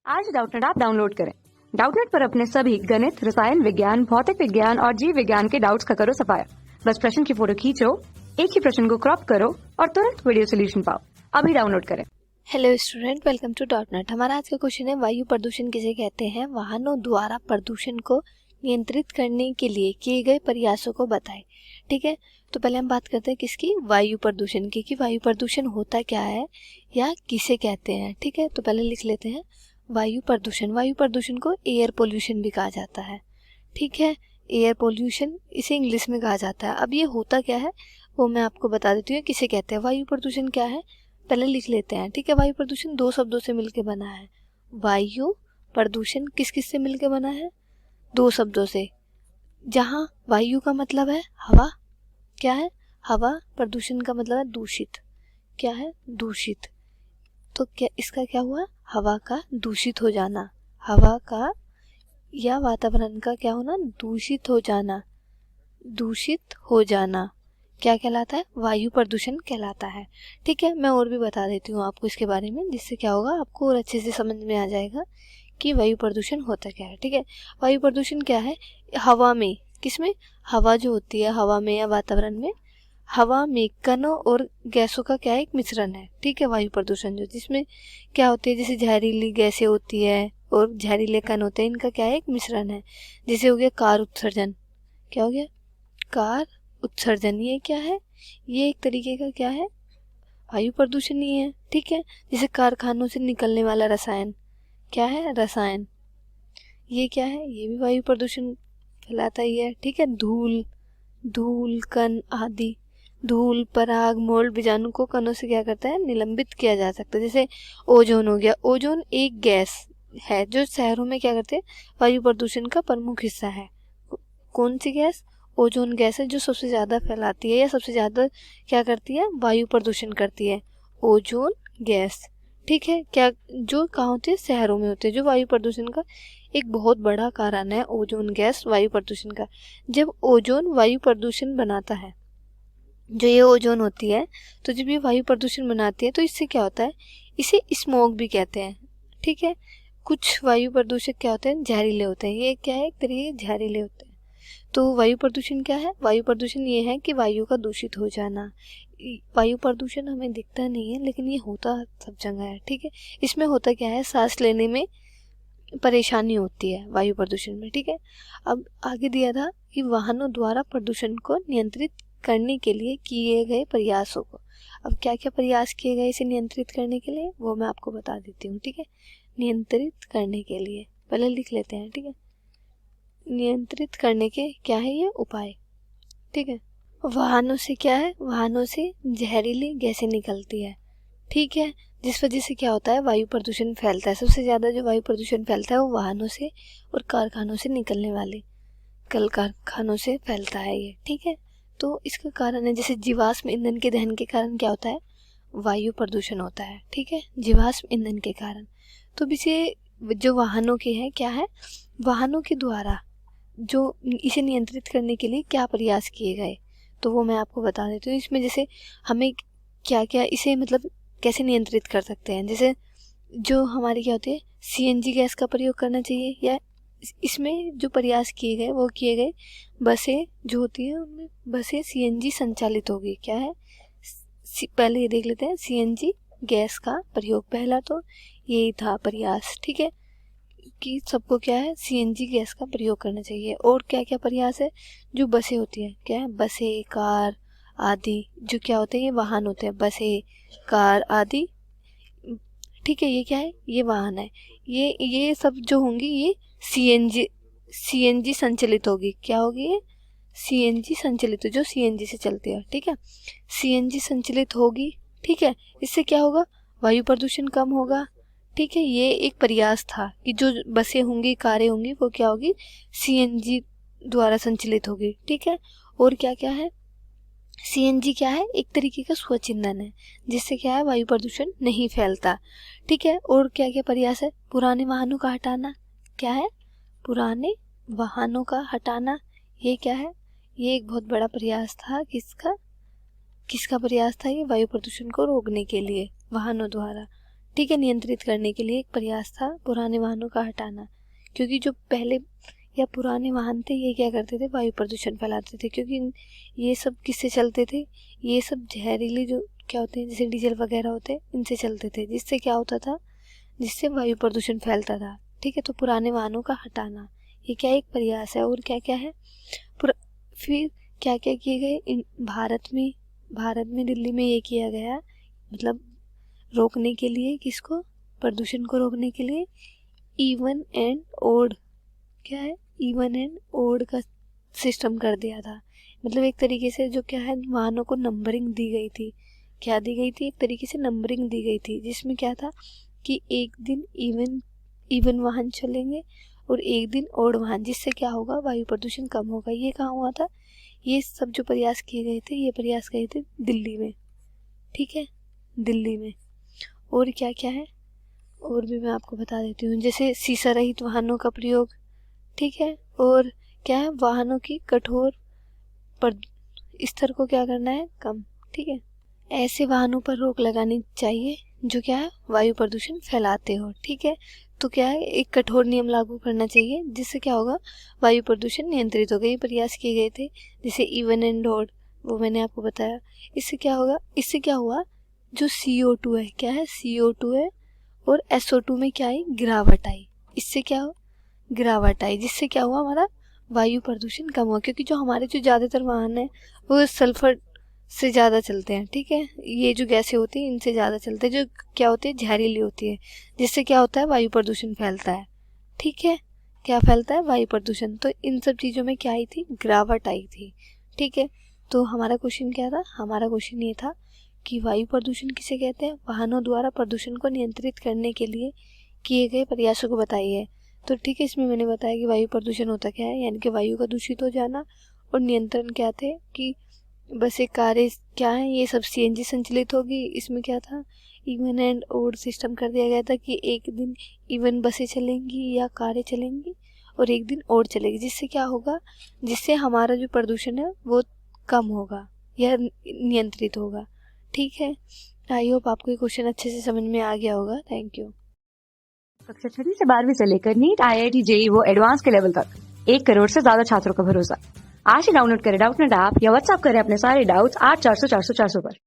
आज Doubtnut app download करें। Doubtnut पर अपने सभी गणित, रसायन विज्ञान, भौतिक विज्ञान और जीव विज्ञान के डाउट्स का करो सफाया। बस प्रश्न की फोटो खींचो, एक ही प्रश्न को क्रॉप करो और तुरंत वीडियो सोल्यूशन पाओ। अभी डाउनलोड करें। Hello student, welcome to dot net. हमारा आज का क्वेश्चन है, वायु प्रदूषण किसे कहते हैं? वाहनों द्वारा प्रदूषण को नियंत्रित करने के लिए किए गए प्रयासों को बताएं। ठीक है, तो पहले हम बात करते हैं किसकी? वायु प्रदूषण की, कि वायु प्रदूषण होता क्या है या किसे कहते हैं। ठीक है, तो पहले लिख लेते हैं वायु प्रदूषण। वायु प्रदूषण को एयर पोल्यूशन भी कहा जाता है। ठीक है, एयर पोल्यूशन इसे इंग्लिश में कहा जाता है। अब ये होता क्या है वो मैं आपको बता देती हूँ किसे कहते हैं। वायु प्रदूषण क्या है पहले लिख लेते हैं। ठीक है, वायु प्रदूषण दो शब्दों से मिलकर बना है। वायु प्रदूषण किस किस से मिलकर बना है? दो शब्दों से। जहाँ वायु का मतलब है हवा, क्या है? हवा। प्रदूषण का मतलब है दूषित, क्या है? दूषित। तो क्या इसका क्या हुआ? हवा का दूषित हो जाना, हवा का या वातावरण का क्या होना? दूषित हो जाना। दूषित हो जाना क्या कहलाता है? वायु प्रदूषण कहलाता है। ठीक है, मैं और भी बता देती हूँ आपको इसके बारे में, जिससे क्या होगा आपको और अच्छे से समझ में आ जाएगा कि वायु प्रदूषण होता क्या है। ठीक है, वायु प्रदूषण क्या है? हवा में, किसमें? हवा जो होती है हवा में या वातावरण में, हवा में कणों और गैसों का क्या है? एक मिश्रण है। ठीक है, वायु प्रदूषण जो जिसमें क्या होती है, जैसे जहरीली गैसें होती है और जहरीले कण होते हैं, इनका क्या है? एक मिश्रण है। जैसे हो गया कार उत्सर्जन, क्या हो गया? कार उत्सर्जन। ये क्या है? ये एक तरीके का क्या है? वायु प्रदूषण ही है। ठीक है, जैसे कारखानों से निकलने वाला रसायन, क्या है? रसायन। ये क्या है? ये भी वायु प्रदूषण फैलाता ही है। ठीक है, धूल, धूल कण आदि। धूल, पराग, मोल्ड, बीजाणु को कणों से क्या करता है? निलंबित किया जा सकता है। जैसे ओजोन हो गया। ओजोन एक गैस है जो शहरों में क्या करते हैं? वायु प्रदूषण का प्रमुख हिस्सा है। कौन सी गैस? ओजोन गैस है जो सबसे ज़्यादा फैलाती है या सबसे ज़्यादा क्या करती है? वायु प्रदूषण करती है, ओजोन गैस। ठीक है, क्या जो कहाँ होते हैं? शहरों में होते हैं, जो वायु प्रदूषण का एक बहुत बड़ा कारण है ओजोन गैस वायु प्रदूषण का। जब ओजोन वायु प्रदूषण बनाता है, जो ये ओजोन होती है, तो जब ये वायु प्रदूषण बनाती है तो इससे क्या होता है? इसे स्मोक भी कहते हैं। ठीक है, कुछ वायु प्रदूषक क्या होते हैं? जहरीले होते हैं। ये क्या है? एक तरीके के जहरीले होते हैं। तो वायु प्रदूषण क्या है? वायु प्रदूषण ये है कि वायु का दूषित हो जाना। वायु प्रदूषण हमें दिखता नहीं है लेकिन ये होता सब जगह है। ठीक है, इसमें होता क्या है? सांस लेने में परेशानी होती है वायु प्रदूषण में। ठीक है, अब आगे दिया था कि वाहनों द्वारा प्रदूषण को नियंत्रित करने के लिए किए गए प्रयासों को। अब क्या क्या प्रयास किए गए इसे नियंत्रित करने के लिए वो मैं आपको बता देती हूँ। ठीक है, नियंत्रित करने के लिए पहले लिख लेते हैं। ठीक है, नियंत्रित करने के क्या है ये उपाय? ठीक है, वाहनों से क्या है? वाहनों से जहरीली गैसें निकलती है। ठीक है, जिस वजह से क्या होता है? वायु प्रदूषण फैलता है। सबसे ज़्यादा जो वायु प्रदूषण फैलता है वो वाहनों से और कारखानों से निकलने वाले कल कारखानों से फैलता है ये। ठीक है, तो इसका कारण है जैसे जीवाश्म ईंधन के दहन के कारण क्या होता है? वायु प्रदूषण होता है। ठीक है, जीवाश्म ईंधन के कारण। तो इसे जो वाहनों के हैं क्या है? वाहनों के द्वारा जो इसे नियंत्रित करने के लिए क्या प्रयास किए गए तो वो मैं आपको बता देती हूँ। इसमें जैसे हमें क्या क्या इसे मतलब कैसे नियंत्रित कर सकते हैं। जैसे जो हमारी क्या होती है? सीएनजी गैस का प्रयोग करना चाहिए, या इसमें जो प्रयास किए गए वो किए गए बसें जो होती हैं उनमें बसें सीएनजी संचालित होगी। क्या है? पहले ये देख लेते हैं सीएनजी गैस का प्रयोग। पहला तो यही था प्रयास। ठीक है, कि सबको क्या है? सीएनजी गैस का प्रयोग करना चाहिए। और क्या क्या प्रयास है? जो बसें होती हैं, क्या है? बसें, कार आदि जो क्या होते हैं? ये वाहन होते हैं, बसें, कार आदि। ठीक है, ये क्या है? ये वाहन है। ये सब जो होंगी ये सीएनजी संचालित होगी। क्या होगी ये? सीएनजी संचालित, जो सीएनजी से चलती है। ठीक है, सीएनजी संचालित होगी। ठीक है, इससे क्या होगा? वायु प्रदूषण कम होगा। ठीक है, ये एक प्रयास था कि जो बसें होंगी, कारें होंगी, वो क्या होगी? सीएनजी द्वारा संचालित होगी। ठीक है, और क्या क्या है? सीएनजी क्या है? एक तरीके का स्वच्छ ईंधन है, जिससे क्या है? वायु प्रदूषण नहीं फैलता। ठीक है, और क्या क्या प्रयास है? पुराने वाहनों का हटाना। क्या है? पुराने वाहनों का हटाना। ये क्या है? ये एक बहुत बड़ा प्रयास था। किसका प्रयास था ये? वायु प्रदूषण को रोकने के लिए वाहनों द्वारा। ठीक है, नियंत्रित करने के लिए एक प्रयास था पुराने वाहनों का हटाना, क्योंकि जो पहले या पुराने वाहन थे ये क्या करते थे, वायु प्रदूषण फैलाते थे, क्योंकि ये सब किससे चलते थे, ये सब जहरीले जो क्या होते हैं जैसे डीजल वगैरह होते हैं इनसे चलते थे, जिससे क्या होता था, जिससे वायु प्रदूषण फैलता था। ठीक है, तो पुराने वाहनों का हटाना ये क्या एक प्रयास है। और क्या क्या है, फिर क्या क्या किए गए भारत में दिल्ली में ये किया गया, मतलब रोकने के लिए, किसको, प्रदूषण को रोकने के लिए इवन एंड ओड, क्या है, इवन एंड ओड का सिस्टम कर दिया था। मतलब एक तरीके से जो क्या है, वाहनों को नंबरिंग दी गई थी। क्या दी गई थी, एक तरीके से नंबरिंग दी गई थी, जिसमें क्या था कि एक दिन इवन वाहन चलेंगे और एक दिन ओड वाहन, जिससे क्या होगा, वायु प्रदूषण कम होगा। ये कहाँ हुआ था, ये सब जो प्रयास किए गए थे, ये प्रयास किए थे दिल्ली में। ठीक है, दिल्ली में। और क्या क्या है, और भी मैं आपको बता देती हूँ, जैसे शीशा रहित वाहनों का प्रयोग। ठीक है, और क्या है, वाहनों की कठोर स्तर को क्या करना है, कम। ठीक है, ऐसे वाहनों पर रोक लगानी चाहिए जो क्या है, वायु प्रदूषण फैलाते हो। ठीक है, तो क्या है, एक कठोर नियम लागू करना चाहिए, जिससे क्या होगा, वायु प्रदूषण नियंत्रित होगा। ये प्रयास किए गए थे, जैसे इवन एंड ओड, वो मैंने आपको बताया। इससे क्या होगा, इससे क्या हुआ, जो CO2 है, क्या है, CO2 है, और SO2 में क्या आई, गिरावट आई। इससे क्या हो, गिरावट आई, जिससे क्या हुआ, हमारा वायु प्रदूषण कम हुआ, क्योंकि जो हमारे जो ज़्यादातर वाहन है वो सल्फर से ज़्यादा चलते हैं। ठीक है, ये जो गैसें होती हैं इनसे ज़्यादा चलते हैं, जो क्या होती है, जहरीली होती है, जिससे क्या होता है, वायु प्रदूषण फैलता है। ठीक है, क्या फैलता है, वायु प्रदूषण। तो इन सब चीज़ों में क्या आई थी, गिरावट आई थी। ठीक है, तो हमारा क्वेश्चन क्या था, हमारा क्वेश्चन ये था कि वायु प्रदूषण किसे कहते हैं, वाहनों द्वारा प्रदूषण को नियंत्रित करने के लिए किए गए प्रयासों को बताइए। तो ठीक है, इसमें मैंने बताया कि वायु प्रदूषण होता क्या है, यानी कि वायु का दूषित हो जाना, और नियंत्रण क्या थे कि बस एक कारें क्या है, ये सब CNG संचालित होगी। इसमें क्या था, इवन एंड ओड सिस्टम कर दिया गया था कि एक दिन इवन बसें चलेंगी या कारें चलेंगी और एक दिन ओड चलेगी, जिससे क्या होगा, जिससे हमारा जो प्रदूषण है वो कम होगा या नियंत्रित होगा। ठीक है, आई होप आपको ये क्वेश्चन अच्छे से समझ में आ गया होगा। Thank you. कक्षा 6 से 12वीं से लेकर नीट, IIT, JEE वो एडवांस के लेवल तक 1 करोड़ से ज्यादा छात्रों का भरोसा। आज ही डाउनलोड करें डाउटनेट ऐप या व्हाट्सएप करें अपने सारे डाउट्स 8400 400 400 पर।